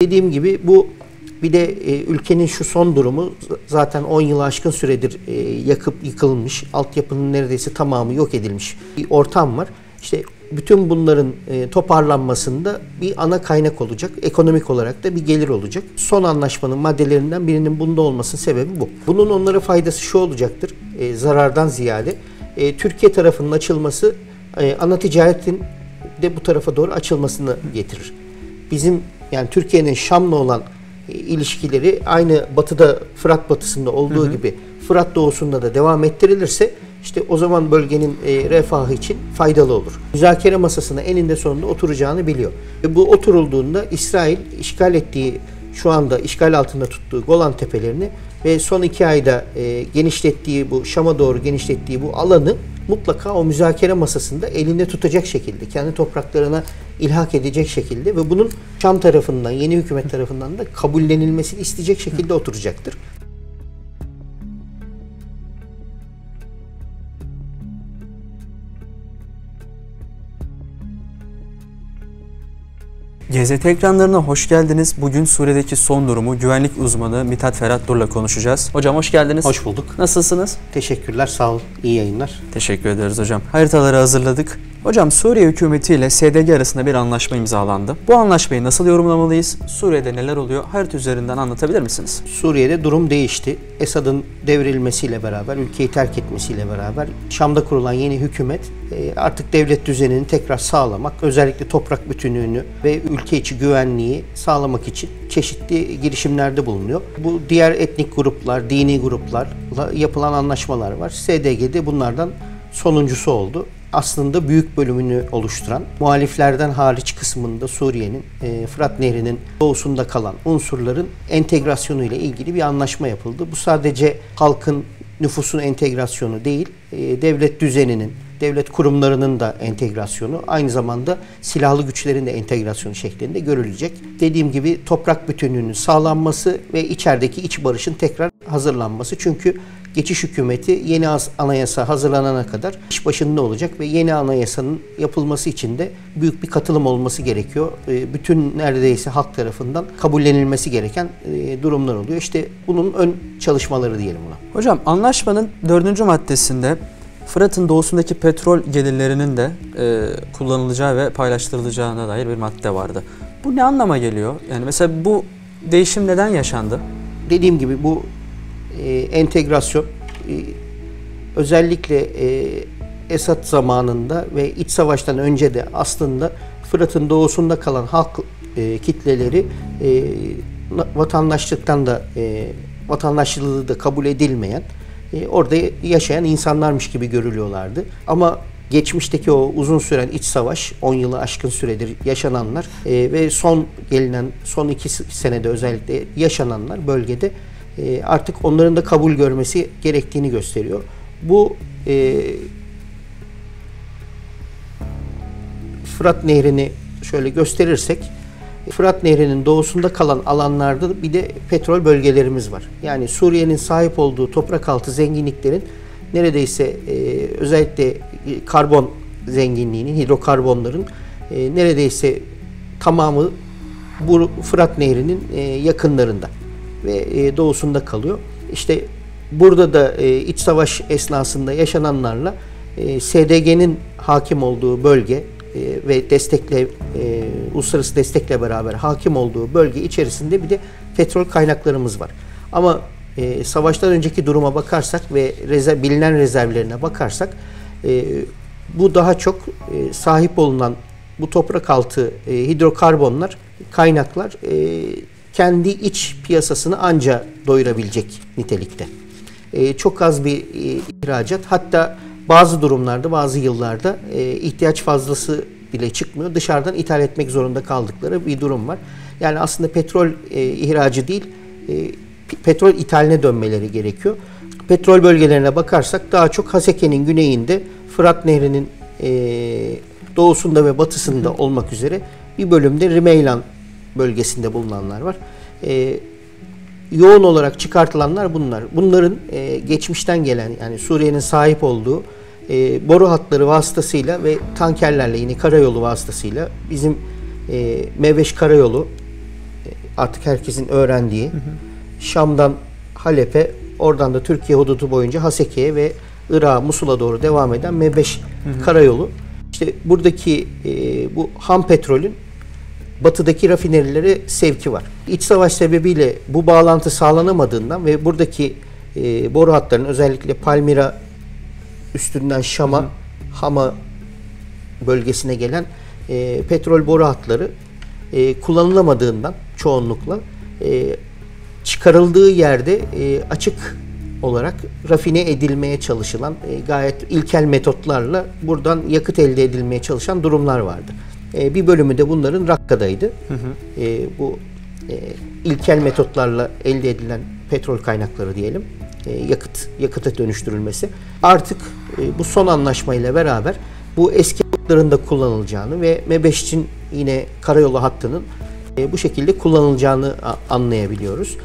Dediğim gibi bu bir de ülkenin şu son durumu zaten 10 yılı aşkın süredir yakıp yıkılmış, altyapının neredeyse tamamı yok edilmiş bir ortam var. İşte bütün bunların toparlanmasında bir ana kaynak olacak. Ekonomik olarak da bir gelir olacak. Son anlaşmanın maddelerinden birinin bunda olmasının sebebi bu. Bunun onlara faydası şu olacaktır. Zarardan ziyade. Türkiye tarafının açılması ana ticaretin de bu tarafa doğru açılmasını getirir. Bizim yani Türkiye'nin Şam'la olan ilişkileri aynı batıda, Fırat batısında olduğu gibi Fırat doğusunda da devam ettirilirse işte o zaman bölgenin refahı için faydalı olur. Müzakere masasına eninde sonunda oturacağını biliyor. Ve bu oturulduğunda İsrail işgal ettiği, şu anda işgal altında tuttuğu Golan Tepelerini ve son 2 ayda genişlettiği bu Şam'a doğru genişlettiği bu alanı mutlaka o müzakere masasında elinde tutacak şekilde, kendi topraklarına ilhak edecek şekilde ve bunun Şam tarafından, yeni hükümet tarafından da kabullenilmesini isteyecek şekilde oturacaktır. GZT ekranlarına hoş geldiniz. Bugün Suriye'deki son durumu güvenlik uzmanı Mithat Ferhat Dur'la konuşacağız. Hocam hoş geldiniz. Hoş bulduk. Nasılsınız? Teşekkürler, sağ olun. İyi yayınlar. Teşekkür ederiz hocam. Haritaları hazırladık. Hocam Suriye hükümeti ile SDG arasında bir anlaşma imzalandı. Bu anlaşmayı nasıl yorumlamalıyız? Suriye'de neler oluyor? Harita üzerinden anlatabilir misiniz? Suriye'de durum değişti. Esad'ın devrilmesiyle beraber, ülkeyi terk etmesiyle beraber Şam'da kurulan yeni hükümet artık devlet düzenini tekrar sağlamak, özellikle toprak bütünlüğünü ve ülke içi güvenliği sağlamak için çeşitli girişimlerde bulunuyor. Bu diğer etnik gruplar, dini gruplarla yapılan anlaşmalar var. SDG'de bunlardan sonuncusu oldu. Aslında büyük bölümünü oluşturan, muhaliflerden hariç kısmında Suriye'nin Fırat Nehri'nin doğusunda kalan unsurların entegrasyonu ile ilgili bir anlaşma yapıldı. Bu sadece halkın, nüfusun entegrasyonu değil, devlet düzeninin, devlet kurumlarının da entegrasyonu, aynı zamanda silahlı güçlerin de entegrasyonu şeklinde görülecek. Dediğim gibi toprak bütünlüğünün sağlanması ve içerideki iç barışın tekrar hazırlanması. Çünkü geçiş hükümeti yeni anayasa hazırlanana kadar iş başında olacak ve yeni anayasanın yapılması için de büyük bir katılım olması gerekiyor. Bütün neredeyse halk tarafından kabullenilmesi gereken durumlar oluyor. İşte bunun ön çalışmaları diyelim buna. Hocam anlaşmanın 4. maddesinde Fırat'ın doğusundaki petrol gelirlerinin de kullanılacağı ve paylaştırılacağına dair bir madde vardı. Bu ne anlama geliyor? Yani mesela bu değişim neden yaşandı? Dediğim gibi bu entegrasyon özellikle Esad zamanında ve iç savaştan önce de aslında Fırat'ın doğusunda kalan halk kitleleri vatandaşlıktan da vatandaşlığı da kabul edilmeyen orada yaşayan insanlarmış gibi görülüyorlardı. Ama geçmişteki o uzun süren iç savaş, 10 yılı aşkın süredir yaşananlar ve son 2 senede özellikle yaşananlar bölgede artık onların da kabul görmesi gerektiğini gösteriyor. Bu Fırat Nehri'ni şöyle gösterirsek, Fırat Nehri'nin doğusunda kalan alanlarda bir de petrol bölgelerimiz var. Yani Suriye'nin sahip olduğu toprak altı zenginliklerin neredeyse özellikle karbon zenginliğinin, hidrokarbonların neredeyse tamamı bu Fırat Nehri'nin yakınlarında ve doğusunda kalıyor. İşte burada da iç savaş esnasında yaşananlarla SDG'nin hakim olduğu bölge ve uluslararası destekle beraber hakim olduğu bölge içerisinde bir de petrol kaynaklarımız var. Ama savaştan önceki duruma bakarsak ve bilinen rezervlerine bakarsak bu daha çok sahip olunan bu toprak altı hidrokarbonlar, kaynaklar kendi iç piyasasını anca doyurabilecek nitelikte. Çok az bir ihracat, hatta bazı durumlarda, bazı yıllarda ihtiyaç fazlası bile çıkmıyor. Dışarıdan ithal etmek zorunda kaldıkları bir durum var. Yani aslında petrol ihracı değil, petrol ithaline dönmeleri gerekiyor. Petrol bölgelerine bakarsak daha çok Haseke'nin güneyinde, Fırat Nehri'nin doğusunda ve batısında olmak üzere bir bölümde Rimeylan bölgesinde bulunanlar var. Yoğun olarak çıkartılanlar bunlar. Bunların geçmişten gelen, yani Suriye'nin sahip olduğu boru hatları vasıtasıyla ve tankerlerle, yine karayolu vasıtasıyla bizim Meveş Karayolu artık herkesin öğrendiği, Şam'dan Halep'e, oradan da Türkiye hududu boyunca Haseke'ye ve Irak'a, Musul'a doğru devam eden M5 karayolu. İşte buradaki bu ham petrolün batıdaki rafinerilere sevki var. İç savaş sebebiyle bu bağlantı sağlanamadığından ve buradaki boru hatlarının özellikle Palmira üstünden Şam'a, Hama bölgesine gelen petrol boru hatları kullanılamadığından çoğunlukla çıkarıldığı yerde açık olarak rafine edilmeye çalışılan gayet ilkel metotlarla buradan yakıt elde edilmeye çalışan durumlar vardı. Bir bölümü de bunların Rakka'daydı. Bu ilkel metotlarla elde edilen petrol kaynakları diyelim, yakıta dönüştürülmesi. Artık bu son anlaşmayla beraber bu eski hatların da kullanılacağını ve M5'in yine karayolu hattının bu şekilde kullanılacağını anlayabiliyoruz.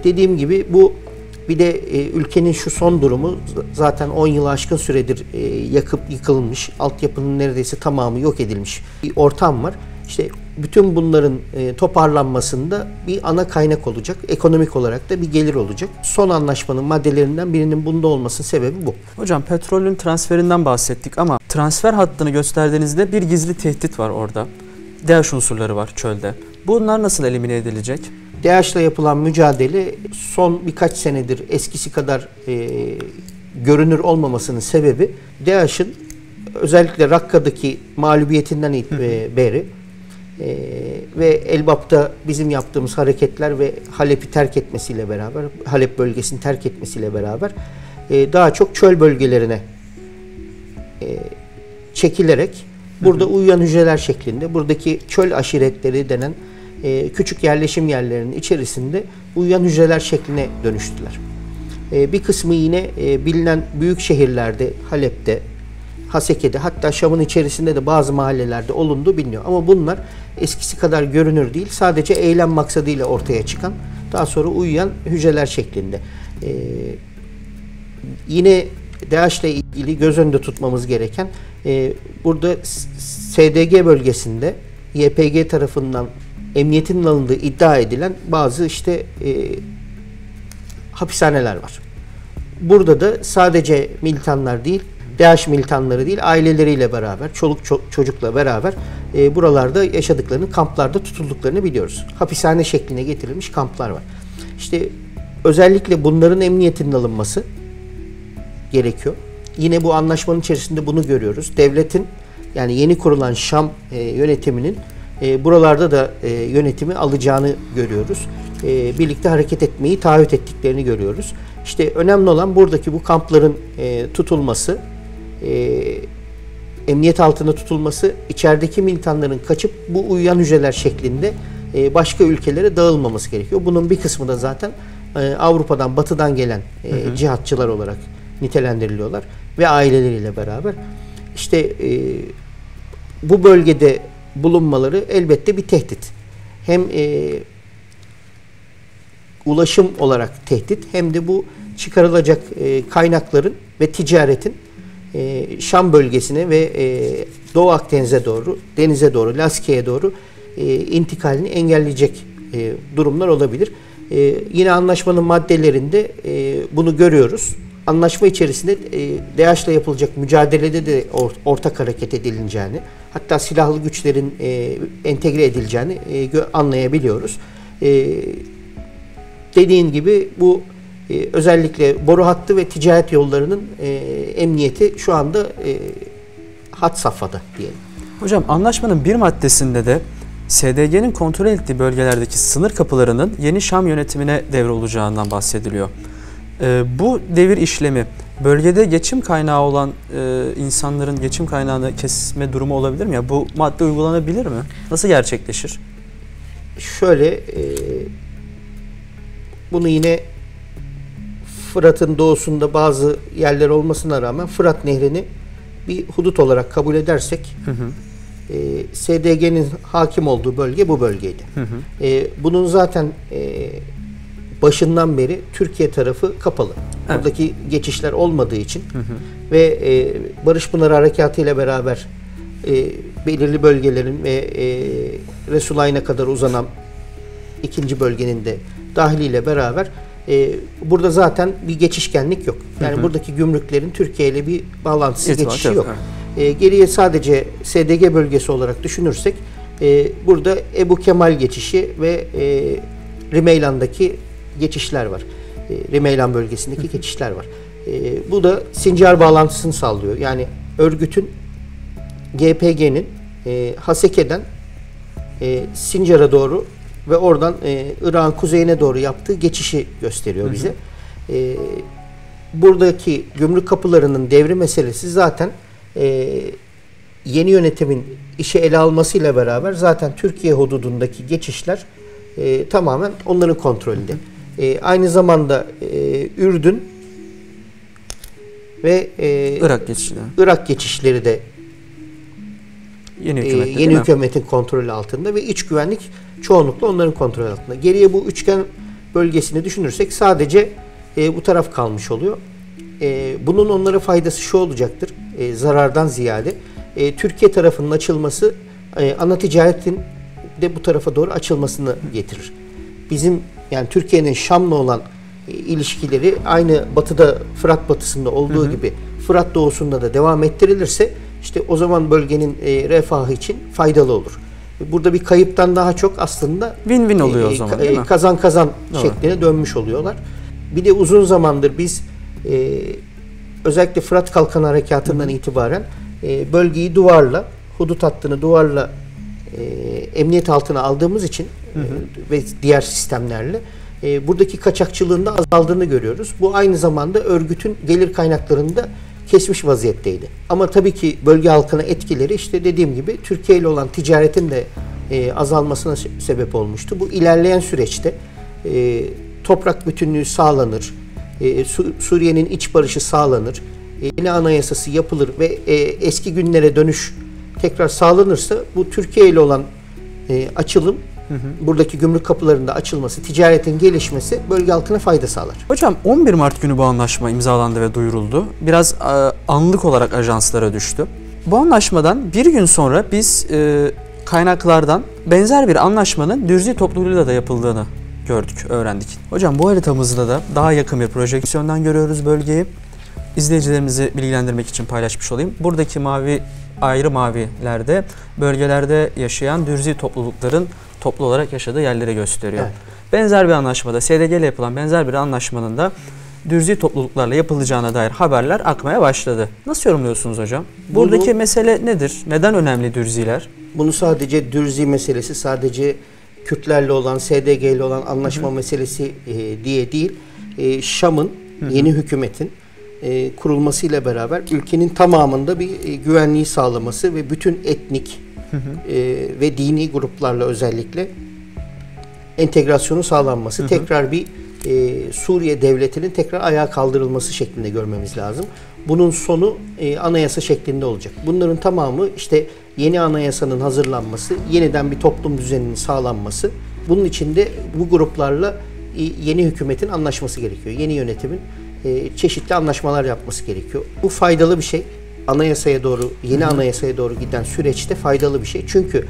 Dediğim gibi bu bir de ülkenin şu son durumu zaten 10 yılı aşkın süredir yakıp yıkılmış, altyapının neredeyse tamamı yok edilmiş bir ortam var. İşte bütün bunların toparlanmasında bir ana kaynak olacak. Ekonomik olarak da bir gelir olacak. Son anlaşmanın maddelerinden birinin bunda olmasının sebebi bu. Hocam petrolün transferinden bahsettik ama transfer hattını gösterdiğinizde bir gizli tehdit var orada. DAEŞ unsurları var çölde. Bunlar nasıl elimine edilecek? DAEŞ'le yapılan mücadele son birkaç senedir eskisi kadar görünür olmamasının sebebi DAEŞ'in özellikle Rakka'daki mağlubiyetinden beri ve Elbap'ta bizim yaptığımız hareketler ve Halep'i terk etmesiyle beraber, Halep bölgesini terk etmesiyle beraber daha çok çöl bölgelerine çekilerek burada uyuyan hücreler şeklinde buradaki çöl aşiretleri denen küçük yerleşim yerlerinin içerisinde uyuyan hücreler şekline dönüştüler. Bir kısmı yine bilinen büyük şehirlerde, Halep'te, Haseke'de, hatta Şam'ın içerisinde de bazı mahallelerde olunduğu biliniyor. Ama bunlar eskisi kadar görünür değil, sadece eylem maksadıyla ortaya çıkan, daha sonra uyuyan hücreler şeklinde. Yine DAEŞ'le ilgili göz önünde tutmamız gereken, burada SDG bölgesinde YPG tarafından emniyetin alındığı iddia edilen bazı hapishaneler var. Burada da sadece militanlar değil, DAEŞ militanları değil, aileleriyle beraber, çoluk çocukla beraber buralarda yaşadıklarını, kamplarda tutulduklarını biliyoruz. Hapishane şekline getirilmiş kamplar var. İşte özellikle bunların emniyetinin alınması gerekiyor. Yine bu anlaşmanın içerisinde bunu görüyoruz. Devletin, yani yeni kurulan Şam yönetiminin buralarda da yönetimi alacağını görüyoruz. Birlikte hareket etmeyi taahhüt ettiklerini görüyoruz. İşte önemli olan buradaki bu kampların tutulması, emniyet altında tutulması, içerideki militanların kaçıp bu uyuyan hücreler şeklinde başka ülkelere dağılmaması gerekiyor. Bunun bir kısmı da zaten Avrupa'dan, Batı'dan gelen cihatçılar olarak nitelendiriliyorlar ve aileleriyle beraber. İşte bu bölgede bulunmaları elbette bir tehdit. Hem ulaşım olarak tehdit, hem de bu çıkarılacak kaynakların ve ticaretin Şam bölgesine ve Doğu Akdeniz'e doğru, denize doğru, Laskiye'ye doğru intikalini engelleyecek durumlar olabilir. Yine anlaşmanın maddelerinde bunu görüyoruz. Anlaşma içerisinde DAEŞ'le yapılacak mücadelede de ortak hareket edileceğini, hatta silahlı güçlerin entegre edileceğini anlayabiliyoruz. Dediğin gibi bu özellikle boru hattı ve ticaret yollarının emniyeti şu anda had safhada diyelim. Hocam anlaşmanın bir maddesinde de SDG'nin kontrol ettiği bölgelerdeki sınır kapılarının yeni Şam yönetimine devrolacağından bahsediliyor. Bu devir işlemi bölgede geçim kaynağı olan insanların geçim kaynağını kesme durumu olabilir mi? Bu madde uygulanabilir mi? Nasıl gerçekleşir? Şöyle, bunu yine Fırat'ın doğusunda bazı yerler olmasına rağmen Fırat Nehri'ni bir hudut olarak kabul edersek, SDG'nin hakim olduğu bölge bu bölgeydi. Bunun zaten başından beri Türkiye tarafı kapalı. Evet. Buradaki geçişler olmadığı için ve Barış Pınarı Harekatı ile beraber belirli bölgelerin ve Resulayn'a kadar uzanan ikinci bölgenin de dahiliyle beraber burada zaten bir geçişkenlik yok. Yani buradaki gümrüklerin Türkiye ile bir bağlantısı, geçişi yok. Geriye sadece SDG bölgesi olarak düşünürsek burada Ebu Kemal geçişi ve Rimeylan'daki geçişler var. Rimeylan bölgesindeki geçişler var. Bu da Sincar bağlantısını sağlıyor. Yani örgütün GPG'nin Haseke'den Sincar'a doğru ve oradan Irak'ın kuzeyine doğru yaptığı geçişi gösteriyor bize. Buradaki gümrük kapılarının devri meselesi zaten yeni yönetimin işe ele almasıyla beraber zaten Türkiye hududundaki geçişler tamamen onların kontrolünde. Aynı zamanda Ürdün ve Irak geçişleri de yeni hükümetin kontrolü altında ve iç güvenlik çoğunlukla onların kontrolü altında. Geriye bu üçgen bölgesini düşünürsek sadece bu taraf kalmış oluyor. Bunun onlara faydası şu olacaktır, zarardan ziyade. Türkiye tarafının açılması ana ticaretin de bu tarafa doğru açılmasını getirir. Bizim yani Türkiye'nin Şam'la olan ilişkileri aynı batıda, Fırat batısında olduğu gibi Fırat doğusunda da devam ettirilirse işte o zaman bölgenin refahı için faydalı olur. Burada bir kayıptan daha çok aslında win-win oluyor o zaman, değil mi? Kazan kazan şekline dönmüş oluyorlar. Bir de uzun zamandır biz özellikle Fırat Kalkanı Harekatı'ndan itibaren bölgeyi duvarla, hudut hattını duvarla emniyet altına aldığımız için ve diğer sistemlerle buradaki kaçakçılığın da azaldığını görüyoruz. Bu aynı zamanda örgütün gelir kaynaklarını da kesmiş vaziyetteydi. Ama tabii ki bölge halkına etkileri işte dediğim gibi Türkiye ile olan ticaretin de azalmasına sebep olmuştu. Bu ilerleyen süreçte toprak bütünlüğü sağlanır, Suriye'nin iç barışı sağlanır, yeni anayasası yapılır ve eski günlere dönüş tekrar sağlanırsa bu Türkiye ile olan açılım, buradaki gümrük kapılarında açılması, ticaretin gelişmesi bölge halkına fayda sağlar. Hocam 11 Mart günü bu anlaşma imzalandı ve duyuruldu. Biraz anlık olarak ajanslara düştü. Bu anlaşmadan bir gün sonra biz kaynaklardan benzer bir anlaşmanın Dürzi topluluğuyla da yapıldığını gördük, öğrendik. Hocam bu haritamızda da daha yakın bir projeksiyondan görüyoruz bölgeyi. İzleyicilerimizi bilgilendirmek için paylaşmış olayım. Buradaki mavi, ayrı mavilerde bölgelerde yaşayan Dürzi toplulukların toplu olarak yaşadığı yerleri gösteriyor. Evet. Benzer bir anlaşmada, SDG ile yapılan benzer bir anlaşmanın da Dürzi topluluklarla yapılacağına dair haberler akmaya başladı. Nasıl yorumluyorsunuz hocam? Buradaki mesele nedir? Neden önemli Dürziler? Bunu sadece Dürzi meselesi, sadece Kürtlerle olan, SDG ile olan anlaşma meselesi diye değil, Şam'ın, yeni hükümetin kurulmasıyla beraber ülkenin tamamında bir güvenliği sağlaması ve bütün etnik ve dini gruplarla özellikle entegrasyonu sağlanması, tekrar bir Suriye devletinin tekrar ayağa kaldırılması şeklinde görmemiz lazım. Bunun sonu anayasa şeklinde olacak. Bunların tamamı işte yeni anayasanın hazırlanması, yeniden bir toplum düzeninin sağlanması. Bunun için de bu gruplarla yeni hükümetin anlaşması gerekiyor. Yeni yönetimin çeşitli anlaşmalar yapması gerekiyor. Bu faydalı bir şey. Anayasaya doğru, yeni anayasaya doğru giden süreçte faydalı bir şey. Çünkü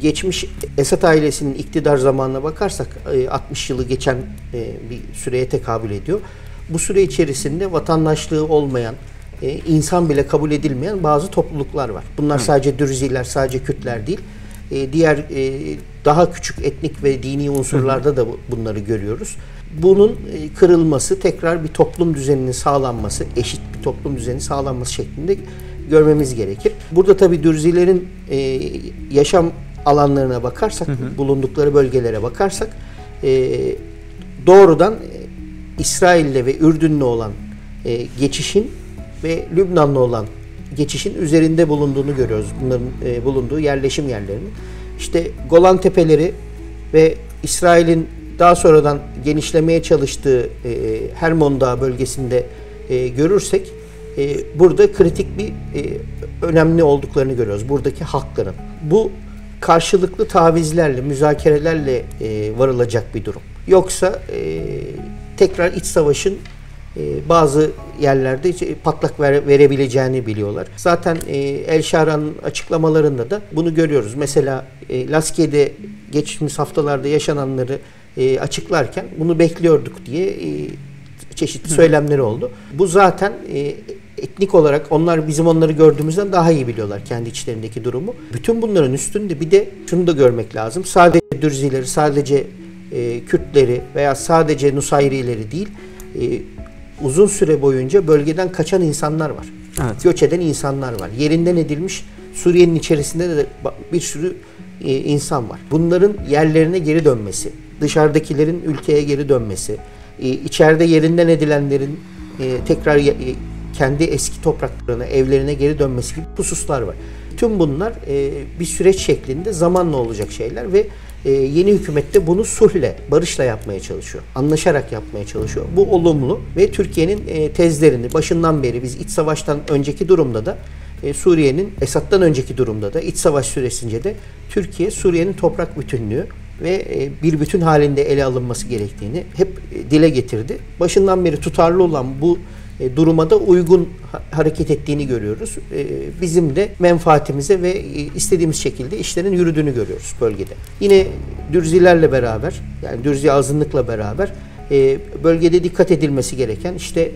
geçmiş Esad ailesinin iktidar zamanına bakarsak 60 yılı geçen bir süreye tekabül ediyor. Bu süre içerisinde vatandaşlığı olmayan, insan bile kabul edilmeyen bazı topluluklar var. Bunlar sadece Dürziler, sadece Kürtler değil. Diğer daha küçük etnik ve dini unsurlarda da bunları görüyoruz. Bunun kırılması, tekrar bir toplum düzeninin sağlanması, eşit bir toplum düzeni sağlanması şeklinde görmemiz gerekir. Burada tabii Dürzilerin yaşam alanlarına bakarsak, bulundukları bölgelere bakarsak doğrudan İsrail'le ve Ürdün'le olan geçişin ve Lübnan'la olan geçişin üzerinde bulunduğunu görüyoruz. Bunların bulunduğu yerleşim yerlerinin. İşte Golan Tepeleri ve İsrail'in daha sonradan genişlemeye çalıştığı Hermon Dağı bölgesinde görürsek burada kritik bir önemli olduklarını görüyoruz. Buradaki halkların. Bu karşılıklı tavizlerle, müzakerelerle varılacak bir durum. Yoksa tekrar iç savaşın bazı yerlerde patlak verebileceğini biliyorlar. Zaten El Şara'nın açıklamalarında da bunu görüyoruz. Mesela Laskiye'de geçtiğimiz haftalarda yaşananları açıklarken bunu bekliyorduk diye çeşitli söylemleri oldu. Bu zaten etnik olarak onlar bizim onları gördüğümüzden daha iyi biliyorlar kendi içlerindeki durumu. Bütün bunların üstünde bir de şunu da görmek lazım. Sadece Dürzileri, sadece Kürtleri veya sadece Nusayrileri değil, uzun süre boyunca bölgeden kaçan insanlar var. Evet. Göç eden insanlar var. Yerinden edilmiş Suriye'nin içerisinde de bir sürü insan var. Bunların yerlerine geri dönmesi, dışarıdakilerin ülkeye geri dönmesi, içeride yerinden edilenlerin tekrar kendi eski topraklarına, evlerine geri dönmesi gibi hususlar var. Tüm bunlar bir süreç şeklinde zamanla olacak şeyler ve yeni hükümette bunu sulhle, barışla yapmaya çalışıyor. Anlaşarak yapmaya çalışıyor. Bu olumlu ve Türkiye'nin tezlerini başından beri biz iç savaştan önceki durumda da Suriye'nin Esad'dan önceki durumda da iç savaş süresince de Türkiye Suriye'nin toprak bütünlüğü ve bir bütün halinde ele alınması gerektiğini hep dile getirdi. Başından beri tutarlı olan bu duruma da uygun hareket ettiğini görüyoruz. Bizim de menfaatimize ve istediğimiz şekilde işlerin yürüdüğünü görüyoruz bölgede. Yine Dürzilerle beraber, yani Dürzi azınlıkla beraber bölgede dikkat edilmesi gereken işte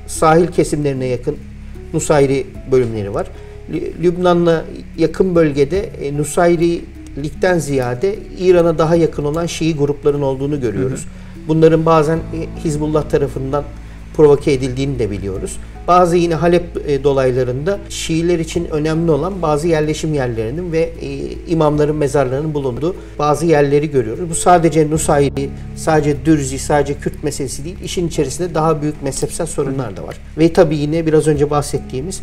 sahil kesimlerine yakın Nusayri bölümleri var. Lübnan'la yakın bölgede Nusayrilikten ziyade İran'a daha yakın olan Şii grupların olduğunu görüyoruz. Bunların bazen Hizbullah tarafından provoke edildiğini de biliyoruz. Bazı yine Halep dolaylarında Şiiler için önemli olan bazı yerleşim yerlerinin ve imamların mezarlarının bulunduğu bazı yerleri görüyoruz. Bu sadece Nusayri, sadece Dürzi, sadece Kürt meselesi değil. İşin içerisinde daha büyük mezhepsel sorunlar da var. Ve tabii yine biraz önce bahsettiğimiz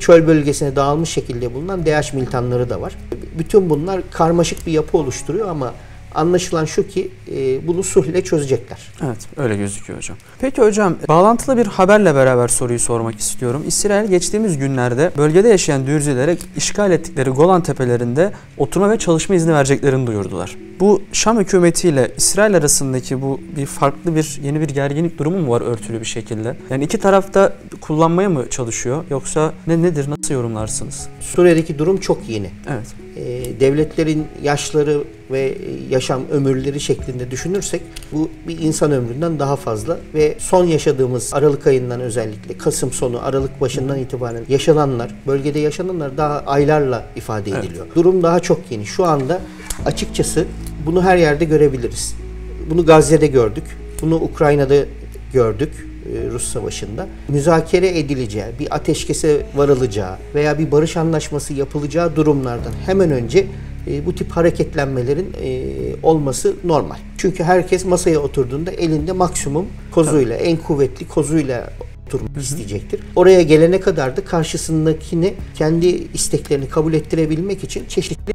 çöl bölgesine dağılmış şekilde bulunan DH militanları da var. Bütün bunlar karmaşık bir yapı oluşturuyor ama anlaşılan şu ki bunu sulhle çözecekler. Evet, öyle gözüküyor hocam. Peki hocam, bağlantılı bir haberle beraber soruyu sormak istiyorum. İsrail geçtiğimiz günlerde bölgede yaşayan Dürzilere işgal ettikleri Golan Tepelerinde oturma ve çalışma izni vereceklerini duyurdular. Bu Şam hükümetiyle İsrail arasındaki bu yeni bir gerginlik durumu mu var örtülü bir şekilde? Yani iki taraf da kullanmaya mı çalışıyor yoksa nedir, nasıl yorumlarsınız? Suriye'deki durum çok yeni. Evet. Devletlerin yaşları ve yaşam ömürleri şeklinde düşünürsek bu bir insan ömründen daha fazla ve son yaşadığımız Aralık ayından özellikle Kasım sonu Aralık başından itibaren bölgede yaşananlar daha aylarla ifade ediliyor. Evet. Durum daha çok yeni. Şu anda açıkçası bunu her yerde görebiliriz. Bunu Gazze'de gördük. Bunu Ukrayna'da gördük. Rus Savaşı'nda müzakere edileceği, bir ateşkese varılacağı veya bir barış anlaşması yapılacağı durumlardan hemen önce bu tip hareketlenmelerin olması normal. Çünkü herkes masaya oturduğunda elinde maksimum kozuyla, en kuvvetli kozuyla oturmak isteyecektir. Oraya gelene kadar da karşısındakini kendi isteklerini kabul ettirebilmek için çeşitli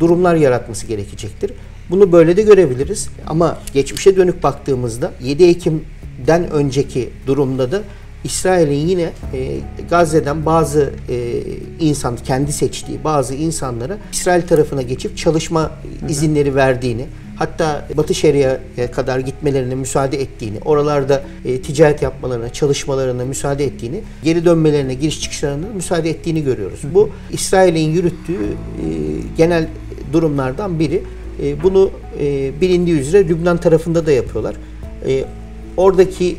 durumlar yaratması gerekecektir. Bunu böyle de görebiliriz. Ama geçmişe dönük baktığımızda 7 Ekim'den önceki durumda da İsrail'in yine Gazze'den bazı kendi seçtiği bazı insanlara İsrail tarafına geçip çalışma izinleri verdiğini, hatta Batı Şeria'ya kadar gitmelerine müsaade ettiğini, oralarda ticaret yapmalarına, çalışmalarına müsaade ettiğini, geri dönmelerine, giriş çıkışlarına müsaade ettiğini görüyoruz. Bu İsrail'in yürüttüğü genel durumlardan biri. Bunu bilindiği üzere Lübnan tarafında da yapıyorlar. Oradaki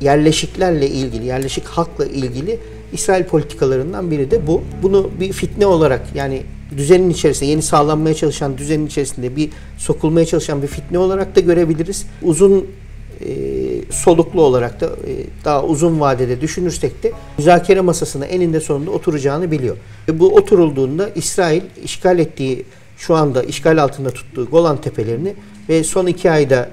yerleşiklerle ilgili, yerleşik halkla ilgili İsrail politikalarından biri de bu. Bunu bir fitne olarak, yani düzenin içerisinde, yeni sağlanmaya çalışan düzenin içerisinde sokulmaya çalışan bir fitne olarak da görebiliriz. Uzun soluklu olarak da daha uzun vadede düşünürsek de müzakere masasına eninde sonunda oturacağını biliyor. Bu oturulduğunda İsrail şu anda işgal altında tuttuğu Golan Tepelerini ve son 2 ayda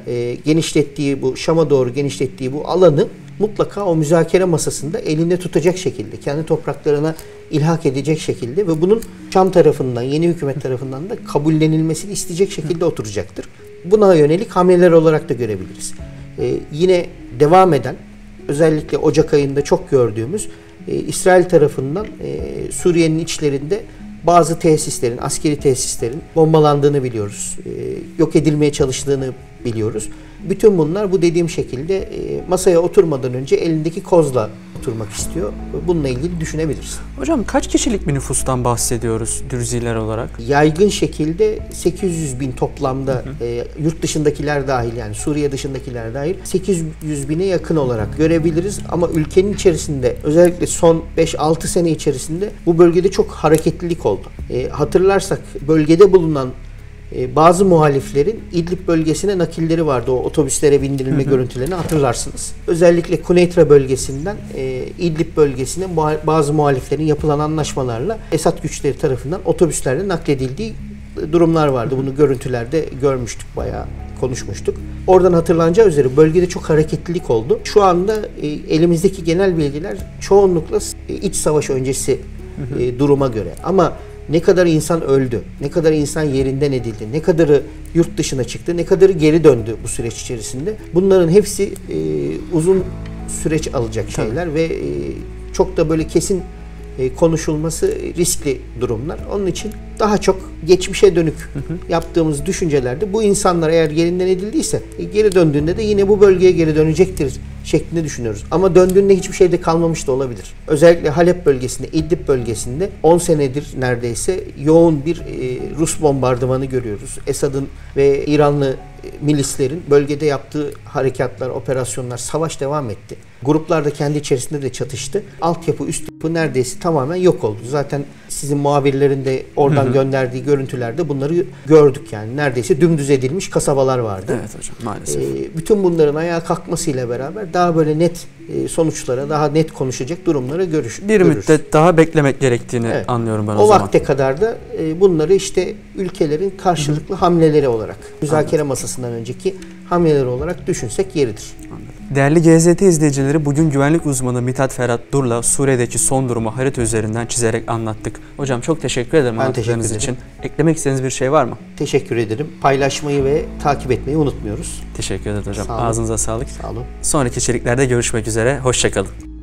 Şam'a doğru genişlettiği bu alanı mutlaka o müzakere masasında elinde tutacak şekilde, kendi topraklarına ilhak edecek şekilde ve bunun Şam tarafından, yeni hükümet tarafından da kabullenilmesini isteyecek şekilde oturacaktır. Buna yönelik hamleler olarak da görebiliriz. Yine devam eden, özellikle Ocak ayında çok gördüğümüz İsrail tarafından Suriye'nin içlerinde bazı askeri tesislerin bombalandığını biliyoruz. Yok edilmeye çalıştığını biliyoruz. Bütün bunlar bu dediğim şekilde masaya oturmadan önce elindeki kozla oturmak istiyor. Bununla ilgili düşünebiliriz. Hocam kaç kişilik bir nüfustan bahsediyoruz Dürziler olarak? Yaygın şekilde 800 bin toplamda yurt dışındakiler dahil, yani Suriye dışındakiler dahil 800 bine yakın olarak görebiliriz. Ama ülkenin içerisinde özellikle son 5-6 sene içerisinde bu bölgede çok hareketlilik oldu. Hatırlarsak bölgede bulunan bazı muhaliflerin İdlib bölgesine nakilleri vardı. O otobüslere bindirilme görüntülerini hatırlarsınız. Özellikle Kuneytra bölgesinden İdlib bölgesine bazı muhaliflerin yapılan anlaşmalarla Esad güçleri tarafından otobüslerle nakledildiği durumlar vardı. Bunu görüntülerde görmüştük, bayağı konuşmuştuk. Oradan hatırlanacağı üzere bölgede çok hareketlilik oldu. Şu anda elimizdeki genel bilgiler çoğunlukla iç savaş öncesi duruma göre. Ama ne kadar insan öldü, ne kadar insan yerinden edildi, ne kadarı yurt dışına çıktı, ne kadarı geri döndü bu süreç içerisinde. Bunların hepsi uzun süreç alacak şeyler ve çok da böyle kesin konuşulması riskli durumlar. Onun için daha çok geçmişe dönük yaptığımız düşüncelerde bu insanlar eğer yerinden edildiyse geri döndüğünde de yine bu bölgeye geri dönecektir şeklinde düşünüyoruz. Ama döndüğünde hiçbir şey de kalmamış da olabilir. Özellikle Halep bölgesinde, İdlib bölgesinde 10 senedir neredeyse yoğun bir Rus bombardımanı görüyoruz. Esad'ın ve İranlı milislerin bölgede yaptığı harekatlar, operasyonlar, savaş devam etti. Gruplar da kendi içerisinde de çatıştı. Altyapı, üst yapı neredeyse tamamen yok oldu. Zaten sizin muhabirlerin de oradan gönderdiği görüntülerde bunları gördük yani. Neredeyse dümdüz edilmiş kasabalar vardı. Evet hocam, maalesef. Bütün bunların ayağa kalkmasıyla beraber daha böyle net sonuçlara, daha net konuşacak durumlara görürüz. Bir müddet daha beklemek gerektiğini anlıyorum ben o zaman. O vakte kadar da bunları işte ülkelerin karşılıklı hamleleri olarak, müzakere masasından önceki hamleleri olarak düşünsek yeridir. Değerli GZT izleyicileri, bugün güvenlik uzmanı Mithat Ferhat Dur'la Suriye'deki son durumu harita üzerinden çizerek anlattık. Hocam çok teşekkür ederim anlattıklarınız için. Eklemek istediğiniz bir şey var mı? Teşekkür ederim. Paylaşmayı ve takip etmeyi unutmuyoruz. Teşekkür ederim hocam. Sağ olun. Ağzınıza sağlık. Sağ olun. Sonraki içeriklerde görüşmek üzere. Hoşça kalın.